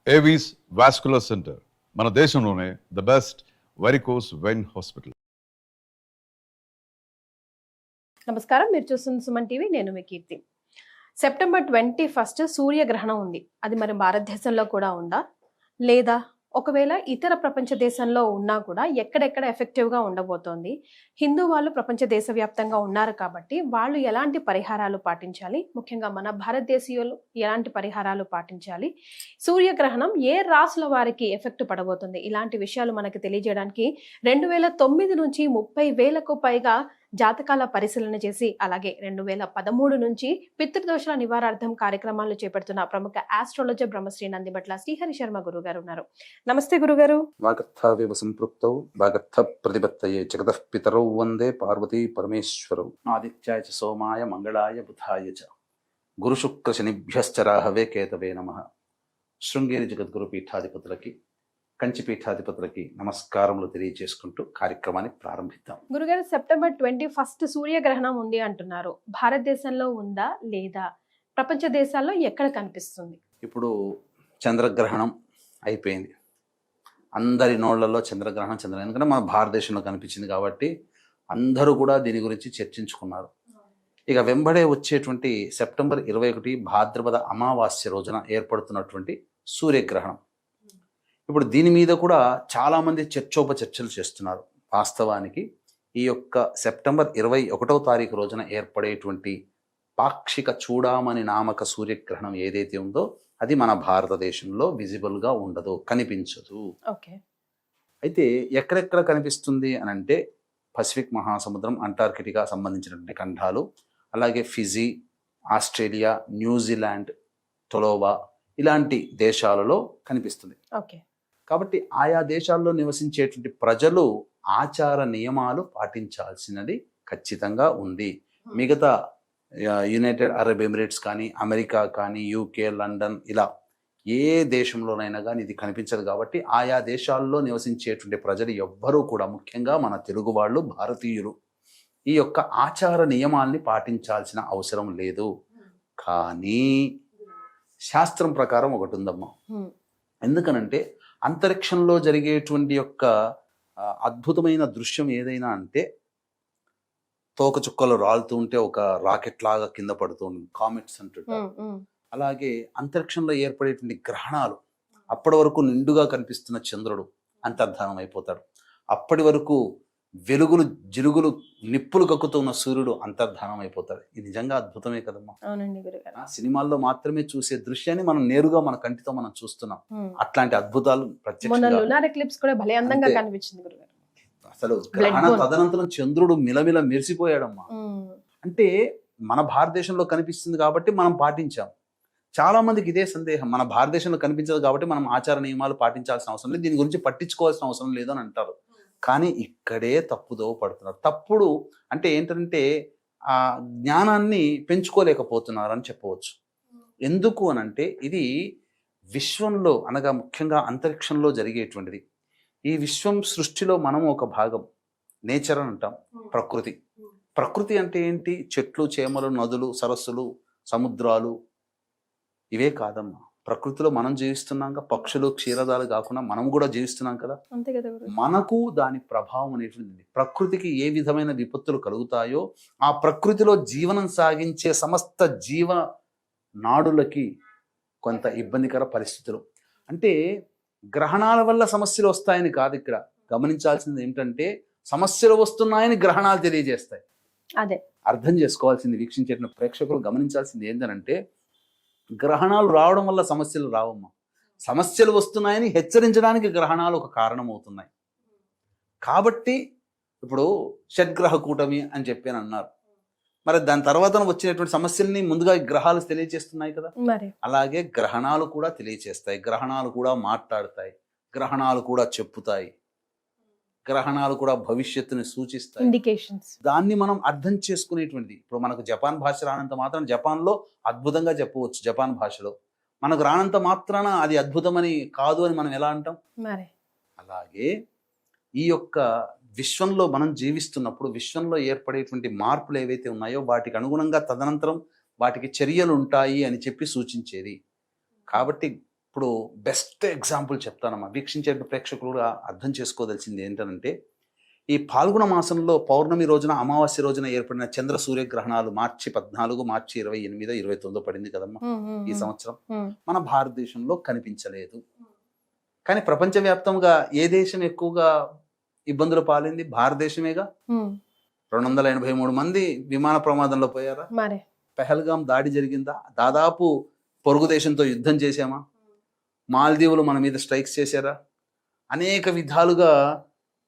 Avis vascular centre మన దేశంలోనే the best varicose vein hospital. నమస్కారం, మీరు చూస్తున్న సుమన్ టీవీ. నేను మీ కీర్తి. సెప్టెంబర్ 21 సూర్యగ్రహణం ఉంది. అది మరి భారతదేశంలో కూడా ఉందా, లేదా ఒకవేళ ఇతర ప్రపంచ దేశంలో ఉన్నా కూడా ఎక్కడెక్కడ ఎఫెక్టివ్గా ఉండబోతోంది? హిందూ వాళ్ళు ప్రపంచ దేశవ్యాప్తంగా ఉన్నారు కాబట్టి వాళ్ళు ఎలాంటి పరిహారాలు పాటించాలి, ముఖ్యంగా మన భారతదేశీయులు ఎలాంటి పరిహారాలు పాటించాలి, సూర్యగ్రహణం ఏ రాసుల వారికి ఎఫెక్ట్ పడబోతుంది, ఇలాంటి విషయాలు మనకి తెలియజేయడానికి 2009 నుంచి 30,000కు పైగా జాతకాల పరిశీలన చేసి, అలాగే 2013 నుంచి పితృదోషాల నివారార్థం కార్యక్రమాలు చేపడుతున్న ప్రముఖ ఆస్ట్రాలజర్ బ్రహ్మశ్రీ నందిబట్ల శ్రీహరి శర్మ గురుగారు ఉన్నారు. నమస్తే గురుగారు. వాగర్థావేవ సంపృక్తౌ వాగర్థ ప్రతిపత్తయే జగతః పితరౌ వందే పార్వతీ పరమేశ్వరౌ. ఆదిత్యాయ చ సోమాయ మంగళాయ బుధాయ చ గురు శుక్ర శనిభ్యశ్చ రాహవే కేతవే నమః. శృంగేరి జగద్గురు పీఠాధిపతులకి, కంచి పీఠాధిపతులకి నమస్కారములు తెలియజేసుకుంటూ కార్యక్రమాన్ని ప్రారంభిద్దాం. గురుగారు, సెప్టెంబర్ 21 సూర్యగ్రహణం ఉంది అంటున్నారు. భారతదేశంలో ఉందా, లేదా ప్రపంచ దేశాల్లో ఎక్కడ కనిపిస్తుంది? ఇప్పుడు చంద్రగ్రహణం అయిపోయింది. అందరి నోళ్లలో చంద్రగ్రహణం ఎందుకంటే మన భారతదేశంలో కనిపించింది కాబట్టి అందరూ కూడా దీని గురించి చర్చించుకున్నారు. ఇక వెంబడే వచ్చేటువంటి సెప్టెంబర్ 21 భాద్రపద అమావాస్య రోజున ఏర్పడుతున్నటువంటి సూర్యగ్రహణం. ఇప్పుడు దీని మీద కూడా చాలామంది చర్చోపచర్చలు చేస్తున్నారు. వాస్తవానికి ఈ యొక్క సెప్టెంబర్ 21వ తారీఖు రోజున ఏర్పడేటువంటి పాక్షిక చూడామణి నామక సూర్యగ్రహణం ఏదైతే ఉందో అది మన భారతదేశంలో విజిబుల్గా ఉండదు, కనిపించదు. అయితే ఎక్కడెక్కడ కనిపిస్తుంది అని అంటే పసిఫిక్ మహాసముద్రం, అంటార్కిటికా సంబంధించినటువంటి ఖండాలు, అలాగే ఫిజీ, ఆస్ట్రేలియా, న్యూజిలాండ్, టొలోవా ఇలాంటి దేశాలలో కనిపిస్తుంది. కాబట్టి ఆయా దేశాల్లో నివసించేటువంటి ప్రజలు ఆచార నియమాలు పాటించాల్సినది ఖచ్చితంగా ఉంది. మిగతా యునైటెడ్ అరబ్ ఎమిరేట్స్ కానీ, అమెరికా కానీ, యూకే, లండన్ ఇలా ఏ దేశంలోనైనా కానీ ఇది కనిపించదు. కాబట్టి ఆయా దేశాల్లో నివసించేటువంటి ప్రజలు ఎవ్వరూ కూడా, ముఖ్యంగా మన తెలుగు వాళ్ళు, భారతీయులు ఈ యొక్క ఆచార నియమాల్ని పాటించాల్సిన అవసరం లేదు. కానీ శాస్త్రం ప్రకారం ఒకటి ఉందమ్మా. ఎందుకనంటే అంతరిక్షంలో జరిగేటువంటి యొక్క అద్భుతమైన దృశ్యం ఏదైనా అంటే తోకచుక్కలు రాలుతూ ఉంటే ఒక రాకెట్ లాగా కింద పడుతూ ఉంటుంది, కామెట్స్ అంటుంటారు. అలాగే అంతరిక్షంలో ఏర్పడేటువంటి గ్రహణాలు, అప్పటి వరకు నిండుగా కనిపిస్తున్న చంద్రుడు అంతర్ధానం అయిపోతాడు. అప్పటి వరకు వెలుగులు జిలుగులు నిప్పులు కక్కుతున్న సూర్యుడు అంతర్ధానం అయిపోతాడు. ఇది నిజంగా అద్భుతమే కదమ్మా. సినిమాల్లో మాత్రమే చూసే దృశ్యాన్ని మనం నేరుగా మన కంటితో మనం చూస్తున్నాం. అట్లాంటి అద్భుతాలు అసలు గ్రహణ తదనంతరం చంద్రుడు మిలమిల మెరిసిపోయాడమ్మా. అంటే మన భారతదేశంలో కనిపిస్తుంది కాబట్టి మనం పాటించాం. చాలా మందికి ఇదే సందేహం, మన భారతదేశంలో కనిపించదు కాబట్టి మనం ఆచార నియమాలు పాటించాల్సిన అవసరం లేదు, దీని గురించి పట్టించుకోవాల్సిన అవసరం లేదు అని అంటారు. కానీ ఇక్కడే తప్పుదో పడుతున్నారు. తప్పుడు అంటే ఏంటంటే ఆ జ్ఞానాన్ని పెంచుకోలేకపోతున్నారు అని చెప్పవచ్చు. ఎందుకు అనంటే ఇది విశ్వంలో అనగా ముఖ్యంగా అంతరిక్షంలో జరిగేటువంటిది. ఈ విశ్వం సృష్టిలో మనం ఒక భాగం. నేచర్ అని అంటాం, ప్రకృతి. ప్రకృతి అంటే ఏంటి? చెట్లు, చేమలు, నదులు, సరస్సులు, సముద్రాలు ఇవే కాదమ్మా. ప్రకృతిలో మనం జీవిస్తున్నాం, పక్షులు, క్షీరదాలు కాకుండా మనం కూడా జీవిస్తున్నాం కదా. మనకు దాని ప్రభావం అనేటువంటిది. ప్రకృతికి ఏ విధమైన విపత్తులు కలుగుతాయో ఆ ప్రకృతిలో జీవనం సాగించే సమస్త జీవ నాడులకి కొంత ఇబ్బందికర పరిస్థితులు. అంటే గ్రహణాల వల్ల సమస్యలు వస్తాయని కాదు, ఇక్కడ గమనించాల్సింది ఏంటంటే సమస్యలు వస్తున్నాయని గ్రహణాలు తెలియజేస్తాయి. అదే అర్థం చేసుకోవాల్సింది, వీక్షించే ప్రేక్షకులు గమనించాల్సింది ఏంటంటే గ్రహణాలు రావడం వల్ల సమస్యలు రావమ్మా. సమస్యలు వస్తున్నాయని హెచ్చరించడానికి గ్రహణాలు ఒక కారణం అవుతున్నాయి. కాబట్టి ఇప్పుడు షడ్గ్రహ కూటమి అని చెప్పి అన్నారు. మరి దాని తర్వాత వచ్చినటువంటి సమస్యల్ని ముందుగా గ్రహాలు తెలియజేస్తున్నాయి కదా. అలాగే గ్రహణాలు కూడా తెలియజేస్తాయి, గ్రహణాలు కూడా మాట్లాడతాయి, గ్రహణాలు కూడా చెప్పుతాయి, గ్రహణాలు కూడా భవిష్యత్తుని సూచిస్తాయి. దాన్ని మనం అర్థం చేసుకునేటువంటిది. ఇప్పుడు మనకు జపాన్ భాష రానంత మాత్రం జపాన్లో అద్భుతంగా చెప్పవచ్చు, జపాన్ భాషలో. మనకు రానంత మాత్రాన అది అద్భుతమని కాదు అని మనం ఎలా అంటాం? అలాగే ఈ యొక్క విశ్వంలో మనం జీవిస్తున్నప్పుడు విశ్వంలో ఏర్పడేటువంటి మార్పులు ఏవైతే ఉన్నాయో వాటికి అనుగుణంగా తదనంతరం వాటికి చర్యలు ఉంటాయి అని చెప్పి సూచించేది. కాబట్టి ఇప్పుడు బెస్ట్ ఎగ్జాంపుల్ చెప్తానమ్మా, వీక్షించే ప్రేక్షకులు కూడా అర్థం చేసుకోదలిసింది ఏంటంటే, ఈ పాల్గొన మాసంలో పౌర్ణమి రోజున అమావాస్య రోజున ఏర్పడిన చంద్ర సూర్యగ్రహణాలు మార్చి 14, మార్చి 28, 29 పడింది కదమ్మా ఈ సంవత్సరం. మన భారతదేశంలో కనిపించలేదు. కానీ ప్రపంచవ్యాప్తంగా ఏ దేశం ఎక్కువగా ఇబ్బందులు పాలింది? భారతదేశమేగా. 283 మంది విమాన ప్రమాదంలో పోయారా? పెహల్గాం దాడి జరిగిందా? దాదాపు పొరుగు దేశంతో యుద్ధం చేశామా? మాల్దీవులు మన మీద స్ట్రైక్స్ చేశారా? అనేక విధాలుగా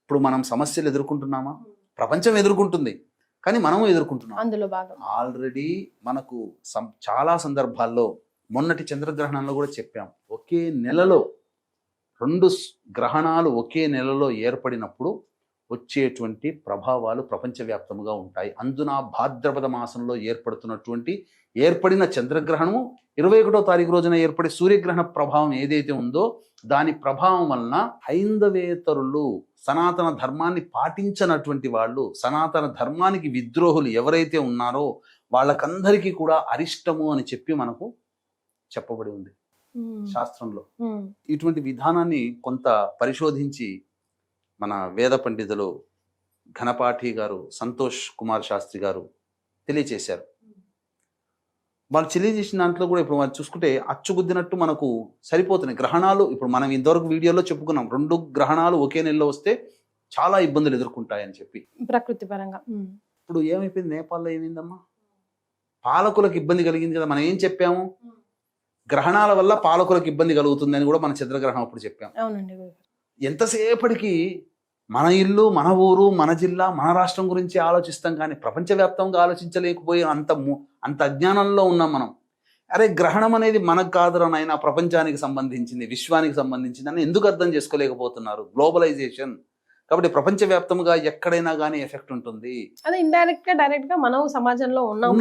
ఇప్పుడు మనం సమస్యలు ఎదుర్కొంటున్నామా? ప్రపంచం ఎదుర్కొంటుంది, కానీ మనము ఎదుర్కొంటున్నాం. అందులో భాగం ఆల్రెడీ మనకు చాలా సందర్భాల్లో మొన్నటి చంద్రగ్రహణంలో కూడా చెప్పాం, ఒకే నెలలో 2 గ్రహణాలు ఒకే నెలలో ఏర్పడినప్పుడు వచ్చేటువంటి ప్రభావాలు ప్రపంచవ్యాప్తంగా ఉంటాయి. అందున భాద్రపద మాసంలో ఏర్పడిన చంద్రగ్రహణము 21వ తారీఖు రోజున ఏర్పడే సూర్యగ్రహణ ప్రభావం ఏదైతే ఉందో దాని ప్రభావం వలన హైందవేతరులు, సనాతన ధర్మాన్ని పాటించనటువంటి వాళ్ళు, సనాతన ధర్మానికి విద్రోహులు ఎవరైతే ఉన్నారో వాళ్ళకందరికీ కూడా అరిష్టము అని చెప్పి మనకు చెప్పబడి ఉంది శాస్త్రంలో. ఇటువంటి విధానాన్ని కొంత పరిశోధించి మన వేద పండితులు ఘనపాఠి గారు, సంతోష్ కుమార్ శాస్త్రి గారు తెలియచేశారు. వాళ్ళు తెలియజేసిన దాంట్లో కూడా ఇప్పుడు మనం చూసుకుంటే అచ్చుగుద్దినట్టు మనకు సరిపోతున్నాయి గ్రహణాలు. ఇప్పుడు మనం ఇంతవరకు వీడియోలో చెప్పుకున్నాం, 2 గ్రహణాలు ఒకే నెలలో వస్తే చాలా ఇబ్బందులు ఎదుర్కొంటాయని చెప్పి ప్రకృతి పరంగా. ఇప్పుడు ఏమైపోయింది? నేపాల్లో ఏమైందమ్మా? పాలకులకు ఇబ్బంది కలిగింది కదా. మనం ఏం చెప్పాము? గ్రహణాల వల్ల పాలకులకు ఇబ్బంది కలుగుతుందని కూడా మన చంద్రగ్రహణం అప్పుడు చెప్పాం. ఎంతసేపటికి మన ఇల్లు, మన ఊరు, మన జిల్లా, మన రాష్ట్రం గురించి ఆలోచిస్తాం, కానీ ప్రపంచవ్యాప్తంగా ఆలోచించలేకపోయే అంత అజ్ఞానంలో ఉన్నాం మనం. అరే గ్రహణం అనేది మనకు కాదురా నాయనా, ప్రపంచానికి సంబంధించింది, విశ్వానికి సంబంధించింది అని ఎందుకు అర్థం చేసుకోలేకపోతున్నారు? గ్లోబలైజేషన్. కాబట్టి ప్రపంచవ్యాప్తంగా ఎక్కడైనా కానీ ఎఫెక్ట్ ఉంటుంది. అదే ఇండైరెక్ట్ గా డైరెక్ట్ గా మనం సమాజంలో ఉన్నాం,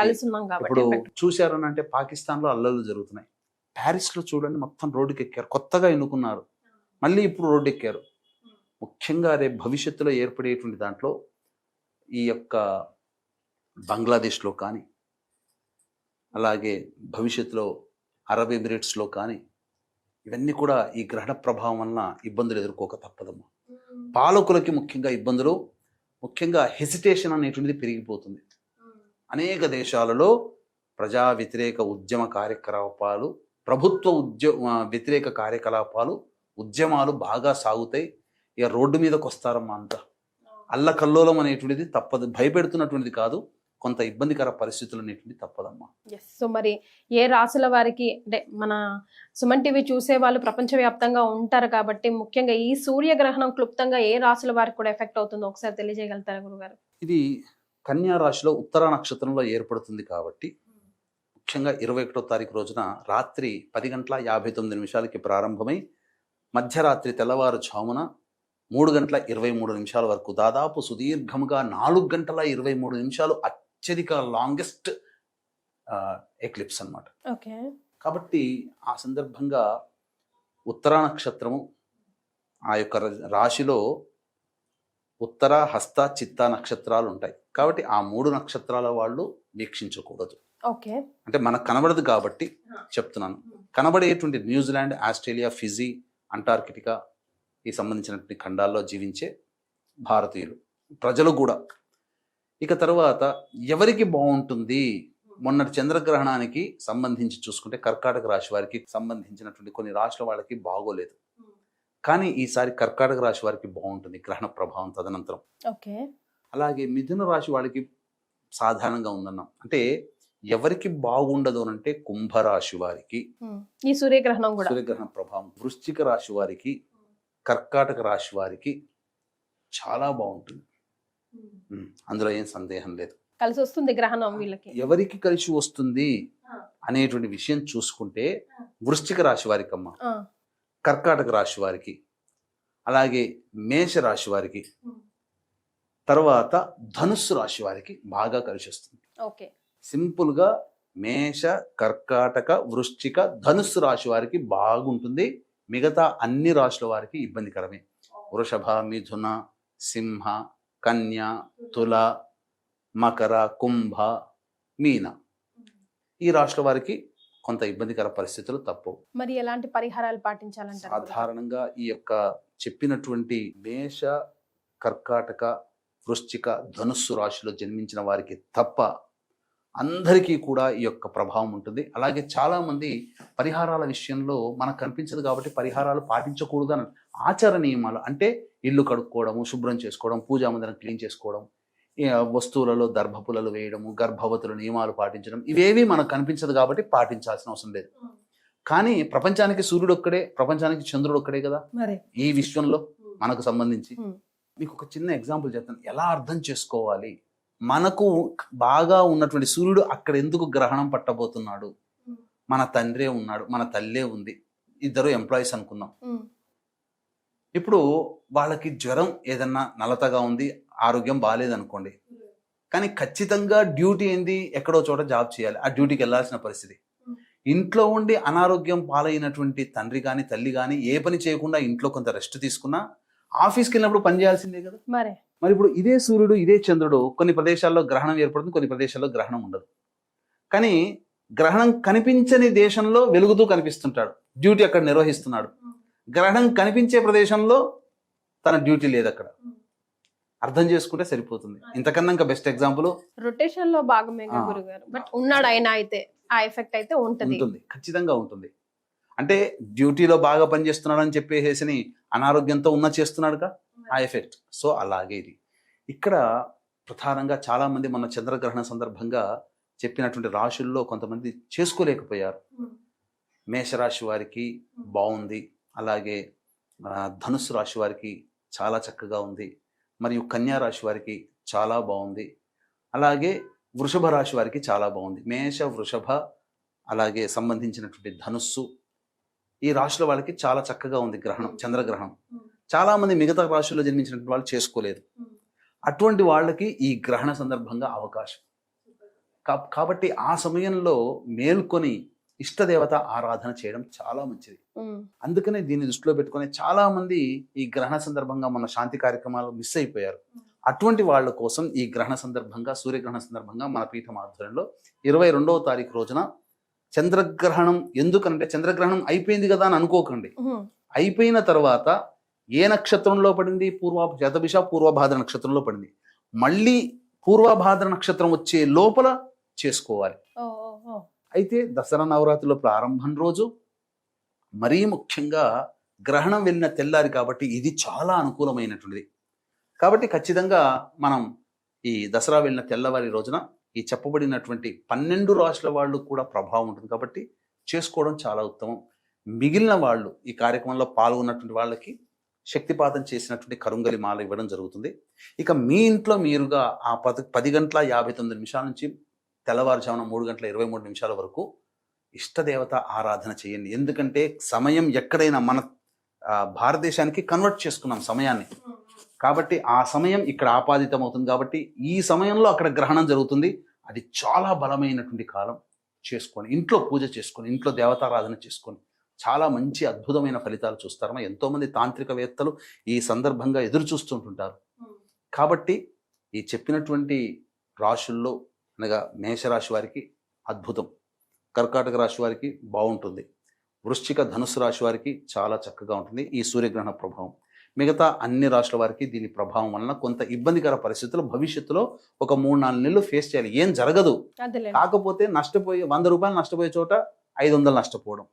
కలిసి ఉన్నాం కాబట్టి. ఇప్పుడు చూశారని అంటే పాకిస్తాన్ లో అల్లర్లు జరుగుతున్నాయి. ప్యారిస్ లో చూడండి, మొత్తం రోడ్డుకి ఎక్కారు, కొత్తగా ఎన్నుకున్నారు, మళ్ళీ ఇప్పుడు రోడ్డు ఎక్కారు. ముఖ్యంగా రేపు భవిష్యత్తులో ఏర్పడేటువంటి దాంట్లో ఈ యొక్క బంగ్లాదేశ్లో కానీ, అలాగే భవిష్యత్తులో అరబ్ ఎమిరేట్స్లో కానీ, ఇవన్నీ కూడా ఈ గ్రహణ ప్రభావం వలన ఇబ్బందులు ఎదుర్కోక తప్పదమ్మా. పాలకులకి ముఖ్యంగా ఇబ్బందులు, ముఖ్యంగా హెసిటేషన్ అనేటువంటిది పెరిగిపోతుంది. అనేక దేశాలలో ప్రజా వ్యతిరేక ఉద్యమ కార్యకలాపాలు, ప్రభుత్వ వ్యతిరేక కార్యకలాపాలు, ఉద్యమాలు బాగా సాగుతాయి. ఇక రోడ్డు మీదకి వస్తారమ్మా. అంతా అల్లకల్లోలం అనేటువంటిది తప్పదు, భయపెడుతున్నటువంటిది కాదు, కొంత ఇబ్బందికర పరిస్థితులు అనేటువంటి తప్పదమ్మా. సో మరి ఏ రాసుల వారికి, అంటే మన సుమన్ టీవీ చూసే వాళ్ళు ప్రపంచవ్యాప్తంగా ఉంటారు కాబట్టి ముఖ్యంగా ఈ సూర్యగ్రహణం క్లుప్తంగా ఏ రాసుల వారికి కూడా ఎఫెక్ట్ అవుతుందో ఒకసారి తెలియజేయగలుగుతారా గురుగారు? ఇది కన్యా రాశిలో ఉత్తర నక్షత్రంలో ఏర్పడుతుంది కాబట్టి ముఖ్యంగా 21వ తారీఖు రోజున రాత్రి 10:59 ప్రారంభమై మధ్యరాత్రి తెల్లవారుజామున 3:23 వరకు దాదాపు సుదీర్ఘంగా 4:23 అత్యధిక లాంగెస్ట్ ఎక్లిప్స్ అన్నమాట. కాబట్టి ఆ సందర్భంగా ఉత్తర నక్షత్రము ఆ యొక్క రాశిలో ఉత్తర, హస్త, చిత్త నక్షత్రాలు ఉంటాయి. కాబట్టి ఆ 3 నక్షత్రాల వాళ్ళు వీక్షించకూడదు. అంటే మనకు కనబడదు కాబట్టి చెప్తున్నాను. కనబడేటువంటి న్యూజిలాండ్, ఆస్ట్రేలియా, ఫిజీ, అంటార్కిటికా ఈ సంబంధించినటువంటి ఖండాల్లో జీవించే భారతీయులు ప్రజలు కూడా. ఇక తర్వాత ఎవరికి బాగుంటుంది? మొన్నటి చంద్రగ్రహణానికి సంబంధించి చూసుకుంటే కర్కాటక రాశి వారికి సంబంధించినటువంటి కొన్ని రాశుల వాళ్ళకి బాగోలేదు, కానీ ఈసారి కర్కాటక రాశి వారికి బాగుంటుంది గ్రహణ ప్రభావం తదనంతరం. అలాగే మిథున రాశి వాళ్ళకి సాధారణంగా ఉందన్నాం. అంటే ఎవరికి బాగుండదు అంటే కుంభరాశి వారికి ఈ సూర్యగ్రహణం ప్రభావం, వృశ్చిక రాశి వారికి, కర్కాటక రాశి వారికి చాలా బాగుంటుంది, అందులో ఏం సందేహం లేదు. కలిసి వస్తుంది గ్రహణం వీళ్ళకి. ఎవరికి కలిసి వస్తుంది అనేటువంటి విషయం చూసుకుంటే వృశ్చిక రాశి వారికి అమ్మ, కర్కాటక రాశి వారికి, అలాగే మేష రాశి వారికి, తర్వాత ధనుస్సు రాశి వారికి బాగా కలిసి వస్తుంది. సింపుల్ గా మేష, కర్కాటక, వృశ్చిక, ధనుస్సు రాశి వారికి బాగుంటుంది. మిగతా అన్ని రాశుల వారికి ఇబ్బందికరమే. వృషభ, మిథున, సింహ, కన్య, తుల, మకర, కుంభ, మీన ఈ రాశుల వారికి కొంత ఇబ్బందికర పరిస్థితులు తప్పవు. మరి ఎలాంటి పరిహారాలు పాటించాలంటారు? సాధారణంగా ఈ యొక్క చెప్పినటువంటి మేష, కర్కాటక, వృశ్చిక, ధనుస్సు రాశిలో జన్మించిన వారికి తప్ప అందరికీ కూడా ఈ యొక్క ప్రభావం ఉంటుంది. అలాగే చాలా మంది పరిహారాల విషయంలో మనకు కనిపించదు కాబట్టి పరిహారాలు పాటించకూడదని ఆచార నియమాలు అంటే ఇల్లు కడుక్కోవడము, శుభ్రం చేసుకోవడం, పూజా మందిరం క్లీన్ చేసుకోవడం, వస్తువులలో దర్భపులలు వేయడము, గర్భవతుల నియమాలు పాటించడం, ఇవేవి మనకు కనిపించదు కాబట్టి పాటించాల్సిన అవసరం లేదు. కానీ ప్రపంచానికి సూర్యుడు ఒక్కడే, ప్రపంచానికి చంద్రుడు ఒక్కడే కదా ఈ విశ్వంలో మనకు సంబంధించి. మీకు ఒక చిన్న ఎగ్జాంపుల్ చెప్తాను, ఎలా అర్థం చేసుకోవాలి. మనకు బాగా ఉన్నటువంటి సూర్యుడు అక్కడ ఎందుకు గ్రహణం పట్టబోతున్నాడు? మన తండ్రే ఉన్నాడు, మన తల్లే ఉంది, ఇద్దరు ఎంప్లాయీస్ అనుకుందాం. ఇప్పుడు వాళ్ళకి జ్వరం ఏదన్నా నలతగా ఉంది, ఆరోగ్యం బాగాలేదనుకోండి, కానీ ఖచ్చితంగా డ్యూటీ ఏంది, ఎక్కడో చోట జాబ్ చేయాలి, ఆ డ్యూటీకి వెళ్ళాల్సిన పరిస్థితి. ఇంట్లో ఉండి అనారోగ్యం పాలైనటువంటి తండ్రి కానీ తల్లి కానీ ఏ పని చేయకుండా ఇంట్లో కొంత రెస్ట్ తీసుకున్నా ఆఫీస్కి వెళ్ళినప్పుడు పని చేయాల్సిందే కదా. మరి ఇప్పుడు ఇదే సూర్యుడు, ఇదే చంద్రుడు కొన్ని ప్రదేశాల్లో గ్రహణం ఏర్పడుతుంది, కొన్ని ప్రదేశాల్లో గ్రహణం ఉండదు. కానీ గ్రహణం కనిపించని దేశంలో వెలుగుతూ కనిపిస్తుంటాడు, డ్యూటీ అక్కడ నిర్వహిస్తున్నాడు. గ్రహణం కనిపించే ప్రదేశంలో తన డ్యూటీ లేదు అక్కడ. అర్థం చేసుకుంటే సరిపోతుంది. ఇంతకన్నా ఇంకా బెస్ట్ ఎగ్జాంపుల్ రొటేషన్ లో భాగమే గురుగారు, బట్ ఉన్నాడు ఆయన అయితే ఆ ఎఫెక్ట్ అయితే ఉంటుంది, ఖచ్చితంగా ఉంటుంది. అంటే డ్యూటీలో బాగా పనిచేస్తున్నాడు అని చెప్పేసి అనారోగ్యంతో ఉన్న చేస్తున్నాడుగా ఆ ఎఫెక్ట్. సో అలాగే ఇది ఇక్కడ ప్రధానంగా చాలా మంది మన చంద్రగ్రహణ సందర్భంగా చెప్పినటువంటి రాశుల్లో కొంతమంది చేసుకోలేకపోయారు. మేషరాశి వారికి బాగుంది, అలాగే ధనుస్సు రాశి వారికి చాలా చక్కగా ఉంది, మరియు కన్యా రాశి వారికి చాలా బాగుంది, అలాగే వృషభ రాశి వారికి చాలా బాగుంది. మేష, వృషభ, అలాగే సంబంధించినటువంటి ధనుస్సు, ఈ రాశుల వాళ్ళకి చాలా చక్కగా ఉంది గ్రహణం, చంద్రగ్రహణం. చాలా మంది మిగతా రాశుల్లో జన్మించినటువంటి వాళ్ళు చేసుకోలేదు. అటువంటి వాళ్ళకి ఈ గ్రహణ సందర్భంగా అవకాశం కాబట్టి ఆ సమయంలో మేల్కొని ఇష్టదేవత ఆరాధన చేయడం చాలా మంచిది. అందుకనే దీన్ని దృష్టిలో పెట్టుకుని చాలా మంది ఈ గ్రహణ సందర్భంగా మన శాంతి కార్యక్రమాలు మిస్ అయిపోయారు. అటువంటి వాళ్ళ కోసం ఈ గ్రహణ సందర్భంగా, సూర్యగ్రహణ సందర్భంగా మన పీఠం ఆధ్వర్యంలో 22వ తారీఖు రోజున చంద్రగ్రహణం, ఎందుకంటే చంద్రగ్రహణం అయిపోయింది కదా అని అనుకోకండి. అయిపోయిన తర్వాత ఏ నక్షత్రంలో పడింది? శతభిష పూర్వభాద్ర నక్షత్రంలో పడింది. మళ్ళీ పూర్వభాద్ర నక్షత్రం వచ్చే లోపల చేసుకోవాలి. అయితే దసరా నవరాత్రిలో ప్రారంభం రోజు మరీ ముఖ్యంగా గ్రహణం వెళ్ళిన తెల్లారి కాబట్టి ఇది చాలా అనుకూలమైనటువంటిది. కాబట్టి ఖచ్చితంగా మనం ఈ దసరా వెళ్ళిన తెల్లవారి రోజున ఈ చెప్పబడినటువంటి 12 రాశుల వాళ్ళు కూడా ప్రభావం ఉంటుంది కాబట్టి చేసుకోవడం చాలా ఉత్తమం. మిగిలిన వాళ్ళు ఈ కార్యక్రమంలో పాల్గొన్నటువంటి వాళ్ళకి శక్తిపాతం చేసినటువంటి కరుంగలి మాల ఇవ్వడం జరుగుతుంది. ఇక మీ ఇంట్లో మీరుగా ఆ 10 గంటల 59 నిమిషాల నుంచి తెల్లవారుజామున 3 గంటల 23 నిమిషాల వరకు ఇష్టదేవత ఆరాధన చేయండి. ఎందుకంటే సమయం ఎక్కడైనా మన భారతదేశానికి కన్వర్ట్ చేసుకున్నాం సమయాన్ని, కాబట్టి ఆ సమయం ఇక్కడ ఆపాదితం అవుతుంది. కాబట్టి ఈ సమయంలో అక్కడ గ్రహణం జరుగుతుంది. అది చాలా బలమైనటువంటి కాలం. చేసుకొని ఇంట్లో పూజ చేసుకొని ఇంట్లో దేవతారాధన చేసుకొని చాలా మంచి అద్భుతమైన ఫలితాలు చూస్తారమ్మా. ఎంతోమంది తాంత్రికవేత్తలు ఈ సందర్భంగా ఎదురు చూస్తుంటుంటారు. కాబట్టి ఈ చెప్పినటువంటి రాశుల్లో అనగా మేషరాశి వారికి అద్భుతం, కర్కాటక రాశి వారికి బాగుంటుంది, వృశ్చిక ధనుసు రాశి వారికి చాలా చక్కగా ఉంటుంది ఈ సూర్యగ్రహణ ప్రభావం. మిగతా అన్ని రాశుల వారికి దీని ప్రభావం వలన కొంత ఇబ్బందికర పరిస్థితులు భవిష్యత్తులో ఒక 3-4 నెలలు ఫేస్ చేయాలి. ఏం జరగదు, కాకపోతే నష్టపోయి 100 రూపాయలు నష్టపోయే చోట 500 నష్టపోవడం,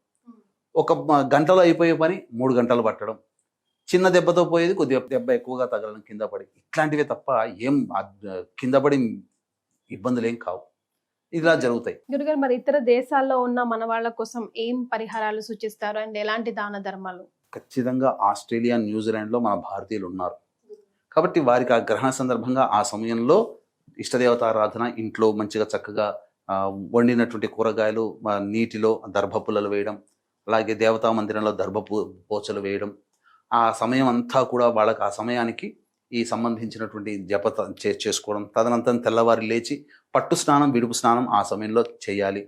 ఒక గంటలో అయిపోయే పని 3 గంటలు పట్టడం, చిన్న దెబ్బతో పోయేది కొద్దిగా దెబ్బ ఎక్కువగా తగలడం కింద పడి, ఇట్లాంటివే తప్ప ఏం కింద పడి ఇబ్బందులు ఏం కావు. ఇలా జరుగుతాయి. గురుగారు, మరి ఇతర దేశాల్లో ఉన్న మన వాళ్ళ కోసం ఏం పరిహారాలు సూచిస్తారు అండ్ ఎలాంటి దాన ధర్మాలు? ఖచ్చితంగా ఆస్ట్రేలియా, న్యూజిలాండ్లో మన భారతీయులు ఉన్నారు కాబట్టి వారికి ఆ గ్రహణ సందర్భంగా ఆ సమయంలో ఇష్టదేవతారాధన, ఇంట్లో మంచిగా చక్కగా వండినటువంటి కూరగాయలు నీటిలో దర్భపుల్లలు వేయడం, అలాగే దేవతా మందిరంలో పోచలు వేయడం, ఆ సమయం అంతా కూడా వాళ్ళకి ఆ సమయానికి ఈ సంబంధించినటువంటి జపత చేసుకోవడం. తదనంతరం తెల్లవారి లేచి పట్టు స్నానం, విడుపు స్నానం ఆ సమయంలో చేయాలి.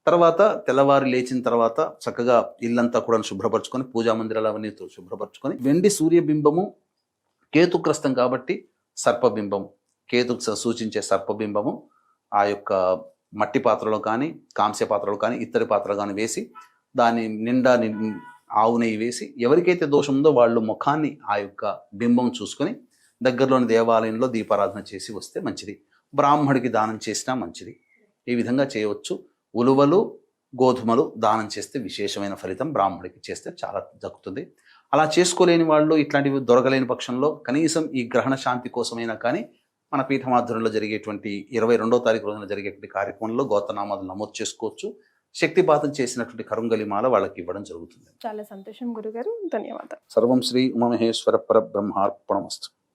తర్వాత తెల్లవారి లేచిన తర్వాత చక్కగా ఇల్లంతా కూడా శుభ్రపరచుకొని, పూజా మందిరాలు అవన్నీ శుభ్రపరచుకొని, వెండి సూర్యబింబము కేతుగ్రస్తం కాబట్టి సర్పబింబము, కేతు సూచించే సర్పబింబము ఆ యొక్క మట్టి పాత్రలో కానీ కాంస్య పాత్రలో కానీ ఇత్తడి పాత్రలో కానీ వేసి దాని నిండా ఆవు నెయ్యి వేసి ఎవరికైతే దోషం ఉందో వాళ్ళు ముఖాన్ని ఆ యొక్క బింబం చూసుకొని దగ్గరలోని దేవాలయంలో దీపారాధన చేసి వస్తే మంచిది. బ్రాహ్మడికి దానం చేసినా మంచిది. ఈ విధంగా చేయవచ్చు. ఉలువలు గోధుమలు దానం చేస్తే విశేషమైన ఫలితం బ్రాహ్మడికి చేస్తే చాలా దక్కుతుంది. అలా చేసుకోలేని వాళ్ళు, ఇట్లాంటివి దొరకలేని పక్షంలో కనీసం ఈ గ్రహణ శాంతి కోసమైనా కానీ మన పీఠమాధ్వర్యంలో జరిగేటువంటి 22వ తారీఖు రోజున జరిగేటువంటి కార్యక్రమంలో గోత్రనామాలు నమోదు చేసుకోవచ్చు. శక్తిపాతం చేసినటువంటి కరుంగలి మాల వాళ్ళకి ఇవ్వడం జరుగుతుంది. చాలా సంతోషం గురుగారు, ధన్యవాదాలు. సర్వం శ్రీ ఉమామహేశ్వర పరబ్రహ్మార్పణమస్తు.